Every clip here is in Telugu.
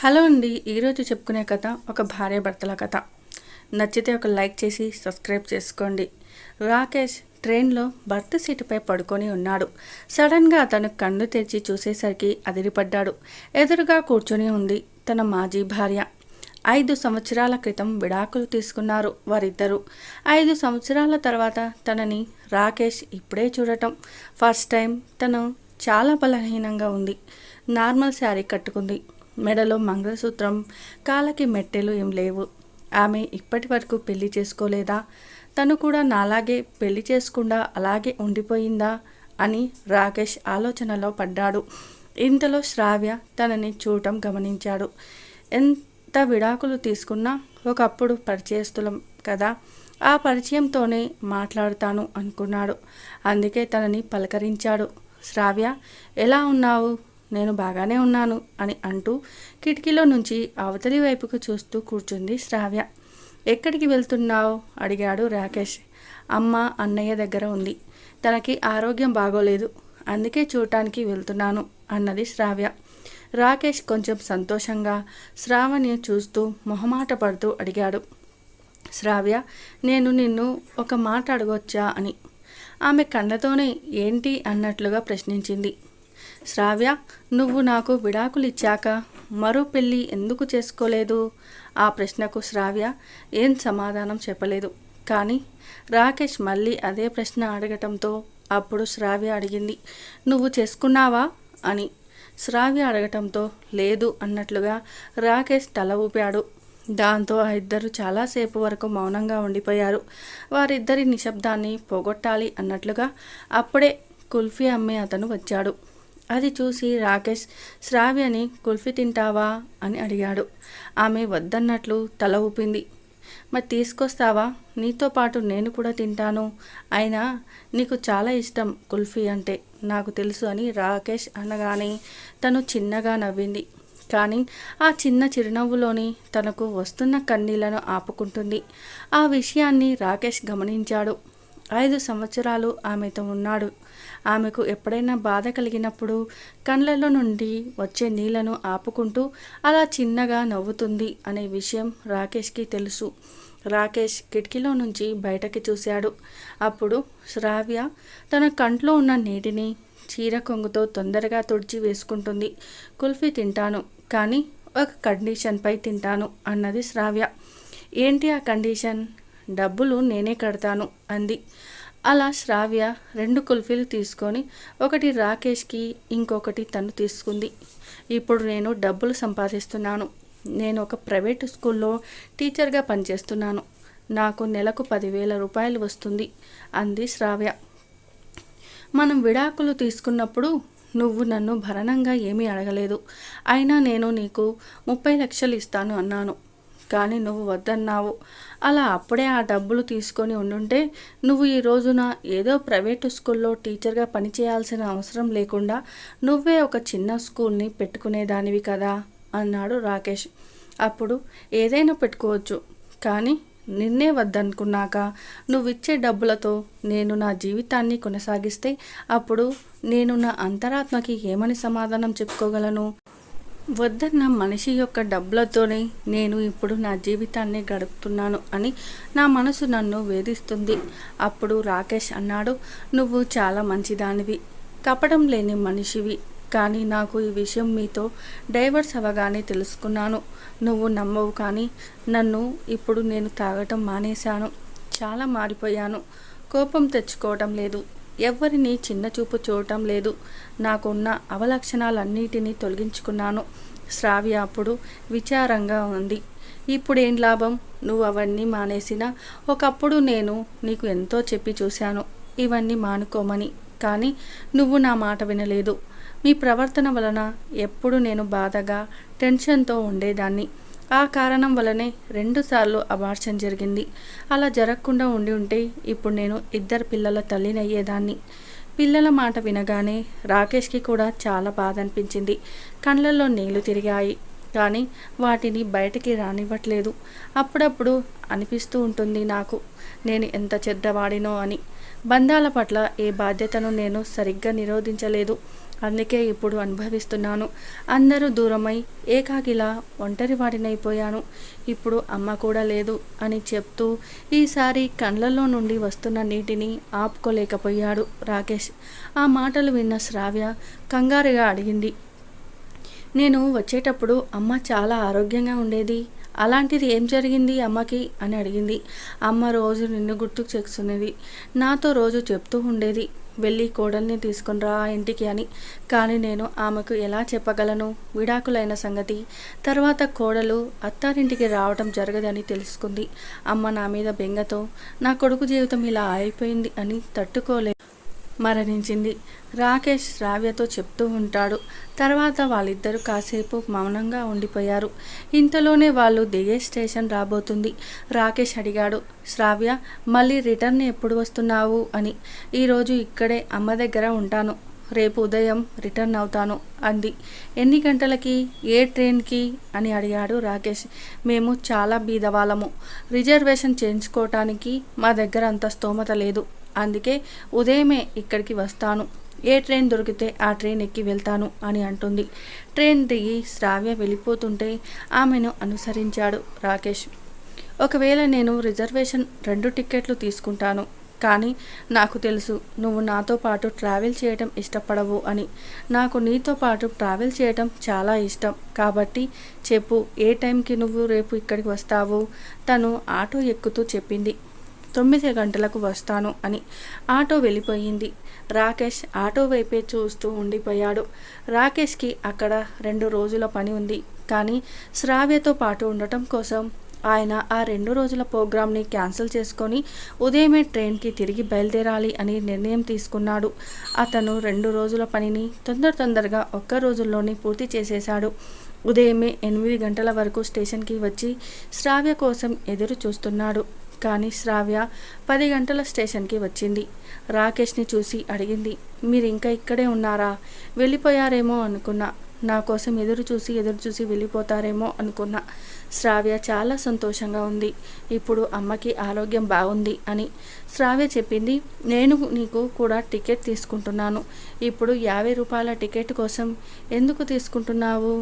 హలో అండి. ఈరోజు చెప్పుకునే కథ ఒక భార్యాభర్తల కథ. నచ్చితే ఒక లైక్ చేసి సబ్స్క్రైబ్ చేసుకోండి. రాకేష్ ట్రైన్లో బర్త్ సీటుపై పడుకొని ఉన్నాడు. సడన్గా అతను కన్ను తెరిచి చూసేసరికి అదిరిపడ్డాడు. ఎదురుగా కూర్చొని ఉంది తన మాజీ భార్య. 5 సంవత్సరాల క్రితం విడాకులు తీసుకున్నారు వారిద్దరూ. 5 సంవత్సరాల తర్వాత తనని రాకేష్ ఇప్పుడే చూడటం. ఫస్ట్ టైం తను చాలా బలహీనంగా ఉంది. నార్మల్ శారీ కట్టుకుంది. మెడలో మంగళసూత్రం, కాళ్ళకి మెట్టెలు ఏం లేవు. ఆమె ఇప్పటి వరకు పెళ్లి చేసుకోలేదా? తను కూడా నాలాగే పెళ్లి చేసుకుండా అలాగే ఉండిపోయిందా అని రాకేష్ ఆలోచనలో పడ్డాడు. ఇంతలో శ్రావ్య తనని చూడటం గమనించాడు. ఎంత విడాకులు తీసుకున్నా ఒకప్పుడు పరిచయస్తులం కదా, ఆ పరిచయంతోనే మాట్లాడుతాను అనుకున్నాడు. అందుకే తనని పలకరించాడు. శ్రావ్య, ఎలా ఉన్నావు? నేను బాగానే ఉన్నాను అని అంటూ కిటికీలో నుంచి అవతలి వైపుకు చూస్తూ కూర్చుంది శ్రావ్య. ఎక్కడికి వెళ్తున్నావు అడిగాడు రాకేష్. అమ్మ అన్నయ్య దగ్గర ఉంది. తనకి ఆరోగ్యం బాగోలేదు, అందుకే చూడటానికి వెళ్తున్నాను అన్నది శ్రావ్య. రాకేష్ కొంచెం సంతోషంగా శ్రావణ్ని చూస్తూ మొహమాట పడుతూ అడిగాడు. శ్రావ్య, నేను నిన్ను ఒక మాట అడగొచ్చా అని. ఆమె కళ్ళతోనే ఏంటి అన్నట్లుగా ప్రశ్నించింది. శ్రావ్య, నువ్వు నాకు విడాకులు ఇచ్చాక మరో పెళ్ళి ఎందుకు చేసుకోలేదు? ఆ ప్రశ్నకు శ్రావ్య ఏం సమాధానం చెప్పలేదు. కానీ రాకేష్ మళ్ళీ అదే ప్రశ్న అడగటంతో అప్పుడు శ్రావ్య అడిగింది, నువ్వు చేసుకున్నావా అని. శ్రావ్య అడగటంతో లేదు అన్నట్లుగా రాకేష్ తల ఊపాడు. దాంతో ఆ ఇద్దరు చాలాసేపు వరకు మౌనంగా ఉండిపోయారు. వారిద్దరి నిశ్శబ్దాన్ని పోగొట్టాలి అన్నట్లుగా అప్పుడే కుల్ఫీ అమ్మే అతను వచ్చాడు. అది చూసి రాకేష్ శ్రావ్యని కుల్ఫీ తింటావా అని అడిగాడు. ఆమె వద్దన్నట్లు తల ఊపింది. మరి తీసుకొస్తావా? నీతో పాటు నేను కూడా తింటాను. అయినా నీకు చాలా ఇష్టం కుల్ఫీ అంటే నాకు తెలుసు అని రాకేష్ అనగానే తను చిన్నగా నవ్వింది. కానీ ఆ చిన్న చిరునవ్వులోని తనకు వస్తున్న కన్నీళ్లను ఆపుకుంటుంది. ఆ విషయాన్ని రాకేష్ గమనించాడు. 5 సంవత్సరాలు ఆమెతో ఉన్నాడు. ఆమెకు ఎప్పుడైనా బాధ కలిగినప్పుడు కళ్ళల్లో నుండి వచ్చే నీళ్లను ఆపుకుంటూ అలా చిన్నగా నవ్వుతుంది అనే విషయం రాకేష్కి తెలుసు. రాకేష్ కిటికీలో నుంచి బయటకి చూశాడు. అప్పుడు శ్రావ్య తన కంట్లో ఉన్న నీటిని చీర కొంగుతో తొందరగా తుడిచి వేసుకుంటుంది. కుల్ఫీ తింటాను, కానీ ఒక కండిషన్పై తింటాను అన్నది శ్రావ్య. ఏంటి ఆ కండిషన్? డబ్బులు నేనే కడతాను అంది. అలా శ్రావ్య 2 కుల్ఫీలు తీసుకొని ఒకటి రాకేష్కి, ఇంకొకటి తను తీసుకుంది. ఇప్పుడు నేను డబ్బులు సంపాదిస్తున్నాను. నేను ఒక ప్రైవేటు స్కూల్లో టీచర్గా పనిచేస్తున్నాను. నాకు నెలకు 10,000 రూపాయలు వస్తుంది అంది శ్రావ్య. మనం విడాకులు తీసుకున్నప్పుడు నువ్వు నన్ను భరణంగా ఏమీ అడగలేదు. అయినా నేను నీకు 30 లక్షలు ఇస్తాను అన్నాను, కానీ నువ్వు వద్దన్నావు. అలా అప్పుడే ఆ డబ్బులు తీసుకొని ఉండుంటే నువ్వు ఈ రోజున ఏదో ప్రైవేటు స్కూల్లో టీచర్గా పనిచేయాల్సిన అవసరం లేకుండా నువ్వే ఒక చిన్న స్కూల్ని పెట్టుకునేదానివి కదా అన్నాడు రాకేష్. అప్పుడు ఏదైనా పెట్టుకోవచ్చు, కానీ నిన్నే వద్దనుకున్నాక నువ్విచ్చే డబ్బులతో నేను నా జీవితాన్ని కొనసాగిస్తే అప్పుడు నేను నా అంతరాత్మకి ఏమని సమాధానం చెప్పుకోగలను? వద్దన్న మనిషి యొక్క డబ్బులతోనే నేను ఇప్పుడు నా జీవితాన్ని గడుపుతున్నాను అని నా మనసు నన్ను వేధిస్తుంది. అప్పుడు రాకేష్ అన్నాడు, నువ్వు చాలా మంచిదానివి, కపటం లేని మనిషివి. కానీ నాకు ఈ విషయం మీతో డైవర్స్ అవ్వగానే తెలుసుకున్నాను. నువ్వు నమ్మవు, కానీ ఇప్పుడు నేను తాగటం మానేశాను. చాలా మారిపోయాను. కోపం తెచ్చుకోవటం లేదు, ఎవరిని చిన్న చూపు చూడటం లేదు. నాకున్న అవలక్షణాలన్నిటినీ తొలగించుకున్నాను. శ్రావ్య అప్పుడు విచారంగా ఉంది. ఇప్పుడేం లాభం? నువ్వు అవన్నీ మానేసినా ఒకప్పుడు నేను నీకు ఎంతో చెప్పి చూశాను ఇవన్నీ మానుకోమని, కానీ నువ్వు నా మాట వినలేదు. మీ ప్రవర్తన వలన ఎప్పుడు నేను బాధగా టెన్షన్తో ఉండేదాన్ని. ఆ కారణం వల్లనే 2 సార్లు అబార్షన్ జరిగింది. అలా జరగకుండా ఉండి ఉంటే ఇప్పుడు నేను 2 పిల్లల తల్లినయ్యేదాన్ని. పిల్లల మాట వినగానే రాకేష్కి కూడా చాలా బాధ అనిపించింది. కళ్ళల్లో నీళ్లు తిరిగాయి, కానీ వాటిని బయటికి రానివ్వట్లేదు. అప్పుడప్పుడు అనిపిస్తూ ఉంటుంది నాకు, నేను ఎంత చెడ్డవాడినో అని. బంధాల పట్ల ఏ బాధ్యతను నేను సరిగ్గా నిరోధించలేదు. అందుకే ఇప్పుడు అనుభవిస్తున్నాను. అందరూ దూరమై ఏకాకిలా ఒంటరి వాడినైపోయాను. ఇప్పుడు అమ్మ కూడా లేదు అని చెప్తూ ఈసారి కళ్ళల్లో నుండి వస్తున్న నీటిని ఆపుకోలేకపోయాడు రాకేష్. ఆ మాటలు విన్న శ్రావ్య కంగారుగా అడిగింది, నేను వచ్చేటప్పుడు అమ్మ చాలా ఆరోగ్యంగా ఉండేది. అలాంటిది ఏం జరిగింది అమ్మకి అని అడిగింది. అమ్మ రోజు నిన్ను గుర్తుకు చేస్తున్నది. నాతో రోజు చెప్తూ ఉండేది, వెళ్ళి కోడల్ని తీసుకునిరా ఇంటికి అని. కానీ నేను ఆమెకు ఎలా చెప్పగలను విడాకులైన సంగతి? తర్వాత కోడలు అత్తారింటికి రావటం జరగదని తెలుసుకుంది. అమ్మ నా మీద బెంగతో నా కొడుకు జీవితం ఇలా అయిపోయింది అని తట్టుకోలే మరణించింది. రాకేష్ శ్రావ్యతో చెప్తూ ఉంటాడు. తర్వాత వాళ్ళిద్దరూ కాసేపు మౌనంగా ఉండిపోయారు. ఇంతలోనే వాళ్ళు దిగే స్టేషన్ రాబోతుంది. రాకేష్ అడిగాడు, శ్రావ్య మళ్ళీ రిటర్న్ ఎప్పుడు వస్తున్నావు అని. ఈరోజు ఇక్కడే అమ్మ దగ్గర ఉంటాను, రేపు ఉదయం రిటర్న్ అవుతాను అంది. ఎన్ని గంటలకి, ఏ ట్రైన్కి అని అడిగాడు రాకేష్. మేము చాలా బీదవాళ్ళము, రిజర్వేషన్ చేయించుకోవటానికి మా దగ్గర అంత స్తోమత లేదు. అందుకే ఉదయమే ఇక్కడికి వస్తాను. ఏ ట్రైన్ దొరికితే ఆ ట్రైన్ ఎక్కి వెళ్తాను అని అంటుంది. ట్రైన్ దిగి శ్రావ్య వెళ్ళిపోతుంటే ఆమెను అనుసరించాడు రాకేష్. ఒకవేళ నేను రిజర్వేషన్ 2 టిక్కెట్లు తీసుకుంటాను, కానీ నాకు తెలుసు నువ్వు నాతో పాటు ట్రావెల్ చేయటం ఇష్టపడవు అని. నాకు నీతో పాటు ట్రావెల్ చేయటం చాలా ఇష్టం. కాబట్టి చెప్పు, ఏ టైంకి నువ్వు రేపు ఇక్కడికి వస్తావు? తను ఆటో ఎక్కుతూ చెప్పింది. 9 గంటలకు వస్తాను అని. ఆటో వెళ్ళిపోయింది. రాకేష్ ఆటో వైపే చూస్తూ ఉండిపోయాడు. రాకేష్కి అక్కడ 2 రోజుల పని ఉంది. కానీ శ్రావ్యతో పాటు ఉండటం కోసం ఆయన ఆ 2 రోజుల ప్రోగ్రామ్ని క్యాన్సిల్ చేసుకొని ఉదయమే ట్రైన్కి తిరిగి బయలుదేరాలి అని నిర్ణయం తీసుకున్నాడు. అతను 2 రోజుల పనిని తొందరగా 1 రోజుల్లోనే పూర్తి చేసేశాడు. ఉదయమే 8 గంటల వరకు స్టేషన్కి వచ్చి శ్రావ్య కోసం ఎదురు చూస్తున్నాడు. కానీ శ్రావ్య 10 గంటల స్టేషన్కి వచ్చింది. రాకేష్ని చూసి అడిగింది, మీరు ఇంకా ఇక్కడే ఉన్నారా? వెళ్ళిపోయారేమో అనుకున్నా. నా కోసం ఎదురు చూసి వెళ్ళిపోతారేమో అనుకున్నా. శ్రావ్య చాలా సంతోషంగా ఉంది. ఇప్పుడు అమ్మకి ఆరోగ్యం బాగుంది అని శ్రావ్య చెప్పింది. నేను నీకు కూడా టికెట్ తీసుకుంటున్నాను. ఇప్పుడు 50 రూపాయల టికెట్ కోసం ఎందుకు తీసుకుంటున్నావు?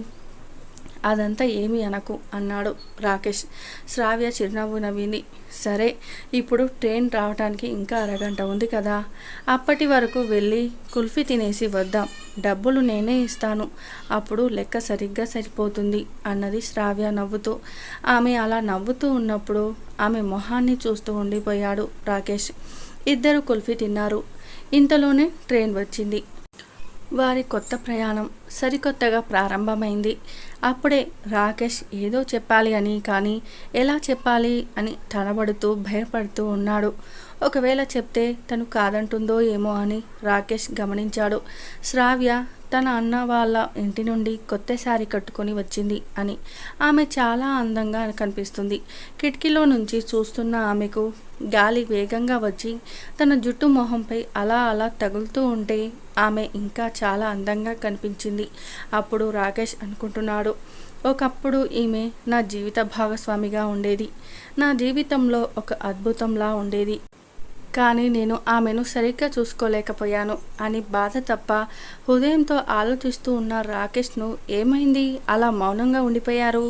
అదంతా ఏమీ అనకు అన్నాడు రాకేష్. శ్రావ్య చిరునవ్వు నవ్వింది. సరే, ఇప్పుడు ట్రైన్ రావడానికి ఇంకా అరగంట ఉంది కదా, అప్పటి వరకు వెళ్ళి కుల్ఫీ తినేసి వద్దాం. డబ్బులు నేనే ఇస్తాను, అప్పుడు లెక్క సరిగ్గా సరిపోతుంది అన్నది శ్రావ్య నవ్వుతూ. ఆమె అలా నవ్వుతూ ఉన్నప్పుడు ఆమె మొహాన్ని చూస్తూ ఉండిపోయాడు రాకేష్. ఇద్దరు కుల్ఫీ తిన్నారు. ఇంతలోనే ట్రైన్ వచ్చింది. వారి కొత్త ప్రయాణం సరికొత్తగా ప్రారంభమైంది. అప్పుడే రాకేష్ ఏదో చెప్పాలి అని, కానీ ఎలా చెప్పాలి అని తడబడుతూ భయపడుతూ ఉన్నాడు. ఒకవేళ చెప్తే తను కాదంటుందో ఏమో అని రాకేష్ గమనించాడు. శ్రావ్య తన అన్న వాళ్ళ ఇంటి నుండి కొత్త శారీ కట్టుకొని వచ్చింది అని. ఆమె చాలా అందంగా కనిపిస్తుంది. కిటికీలో నుంచి చూస్తున్న ఆమెకు గాలి వేగంగా వచ్చి తన జుట్టు మొహంపై అలా తగులుతూ ఉంటే ఆమె ఇంకా చాలా అందంగా కనిపించింది. అప్పుడు రాకేష్ అనుకుంటున్నాడు, ఒకప్పుడు ఈమె నా జీవిత భాగస్వామిగా ఉండేది, నా జీవితంలో ఒక అద్భుతంలా ఉండేది. కానీ నేను ఆమెను సరిగ్గా చూసుకోలేకపోయాను అని బాధ తప్ప హృదయంతో ఆలోచిస్తూ ఉన్న రాకేష్ను ఏమైంది అలా మౌనంగా ఉండిపోయారు?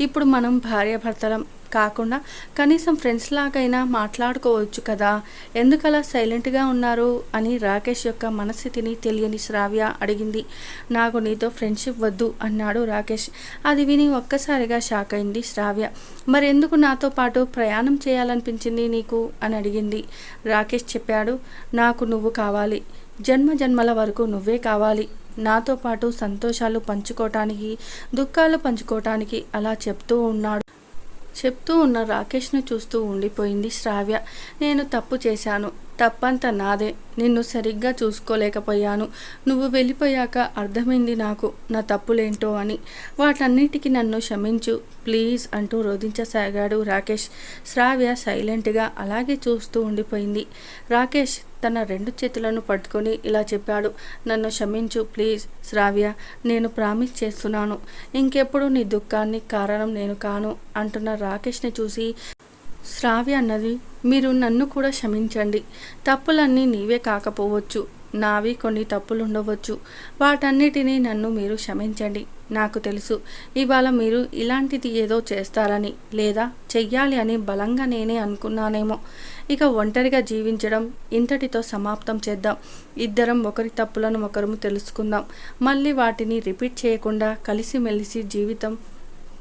ఇప్పుడు మనం భార్యాభర్తలం కాకుండా కనీసం ఫ్రెండ్స్ లాగైనా మాట్లాడుకోవచ్చు కదా, ఎందుకలా సైలెంట్గా ఉన్నారు అని రాకేష్ యొక్క మనస్థితిని తెలియని శ్రావ్య అడిగింది. నాకు నీతో ఫ్రెండ్షిప్ వద్దు అన్నాడు రాకేష్. అది విని ఒక్కసారిగా షాక్ అయింది శ్రావ్య. మరెందుకు నాతో పాటు ప్రయాణం చేయాలనిపించింది నీకు అని అడిగింది. రాకేష్ చెప్పాడు, నాకు నువ్వు కావాలి, జన్మల వరకు నువ్వే కావాలి, నాతో పాటు సంతోషాలు పంచుకోవటానికి దుఃఖాలు పంచుకోవటానికి అలా చెప్తూ ఉన్న రాకేష్ను చూస్తూ ఉండిపోయింది శ్రావ్య. నేను తప్పు చేశాను, తప్పంతా నాదే, నిన్ను సరిగ్గా చూసుకోలేకపోయాను. నువ్వు వెళ్ళిపోయాక అర్థమైంది నాకు నా తప్పులేంటో అని. వాటన్నిటికీ నన్ను క్షమించు ప్లీజ్ అంటూ రోధించసాగాడు రాకేష్. శ్రావ్య సైలెంట్గా అలాగే చూస్తూ ఉండిపోయింది. రాకేష్ తన 2 చేతులను పట్టుకొని ఇలా చెప్పాడు, నన్ను క్షమించు ప్లీజ్ శ్రావ్య, నేను ప్రామిస్ చేస్తున్నాను, ఇంకెప్పుడు నీ దుఃఖాన్ని కారణం నేను కాను అంటున్న రాకేష్ని చూసి శ్రావ్య అన్నది, మీరు నన్ను కూడా క్షమించండి, తప్పులన్నీ నీవే కాకపోవచ్చు, నావి కొన్ని తప్పులు ఉండవచ్చు. వాటన్నిటినీ నన్ను మీరు క్షమించండి. నాకు తెలుసు ఇవాళ మీరు ఇలాంటిది ఏదో చేస్తారని లేదా చెయ్యాలి అని బలంగా నేనే అనుకున్నానేమో. ఇక ఒంటరిగా జీవించడం ఇంతటితో సమాప్తం చేద్దాం. ఇద్దరం ఒకరి తప్పులను ఒకరు తెలుసుకుందాం. మళ్ళీ వాటిని రిపీట్ చేయకుండా కలిసిమెలిసి జీవితం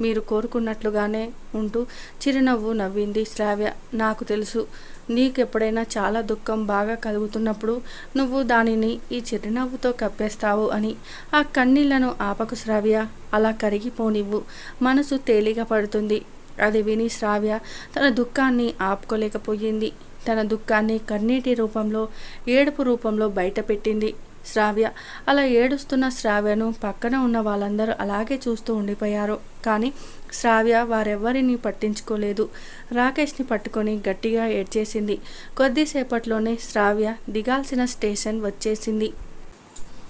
మీరు కోరుకున్నట్లుగానే ఉంటూ చిరునవ్వు నవ్వింది శ్రావ్య. నాకు తెలుసు నీకెప్పుడైనా చాలా దుఃఖం బాగా కలుగుతున్నప్పుడు నువ్వు దానిని ఈ చిరునవ్వుతో కప్పేస్తావు అని. ఆ కన్నీళ్లను ఆపకు శ్రావ్య, అలా కరిగిపోనివ్వు. మనసు తేలిక పడుతుంది. అది విని శ్రావ్య తన దుఃఖాన్ని ఆపుకోలేకపోయింది. తన దుఃఖాన్ని కన్నీటి రూపంలో ఏడుపు రూపంలో బయటపెట్టింది శ్రావ్య. అలా ఏడుస్తున్న శ్రావ్యను పక్కన ఉన్న వాళ్ళందరూ అలాగే చూస్తూ ఉండిపోయారు. కానీ శ్రావ్య వారెవ్వరిని పట్టించుకోలేదు. రాకేష్ని పట్టుకొని గట్టిగా ఏడ్చేసింది. కొద్దిసేపట్లోనే శ్రావ్య దిగాల్సిన స్టేషన్ వచ్చేసింది.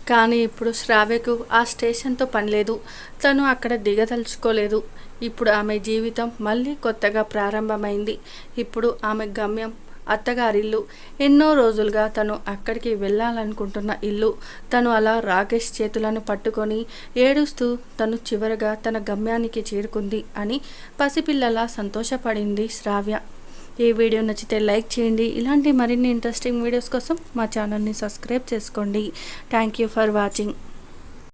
కానీ ఇప్పుడు శ్రావ్యకు ఆ స్టేషన్తో పని లేదు. తను అక్కడ దిగదలుచుకోలేదు. ఇప్పుడు ఆమె జీవితం మళ్ళీ కొత్తగా ప్రారంభమైంది. ఇప్పుడు ఆమె గమ్యం అత్తగారిల్లు. ఎన్నో రోజులుగా తను అక్కడికి వెళ్ళాలనుకుంటున్న ఇల్లు. తను అలా రాకేష్ చేతులను పట్టుకొని ఏడుస్తూ తను చివరగా తన గమ్యానికి చేరుకుంది అని పసిపిల్లలా సంతోషపడింది శ్రావ్య. ఈ వీడియో నచ్చితే లైక్ చేయండి. ఇలాంటి మరిన్ని ఇంట్రెస్టింగ్ వీడియోస్ కోసం మా ఛానల్ని సబ్స్క్రైబ్ చేసుకోండి. Thank you for watching.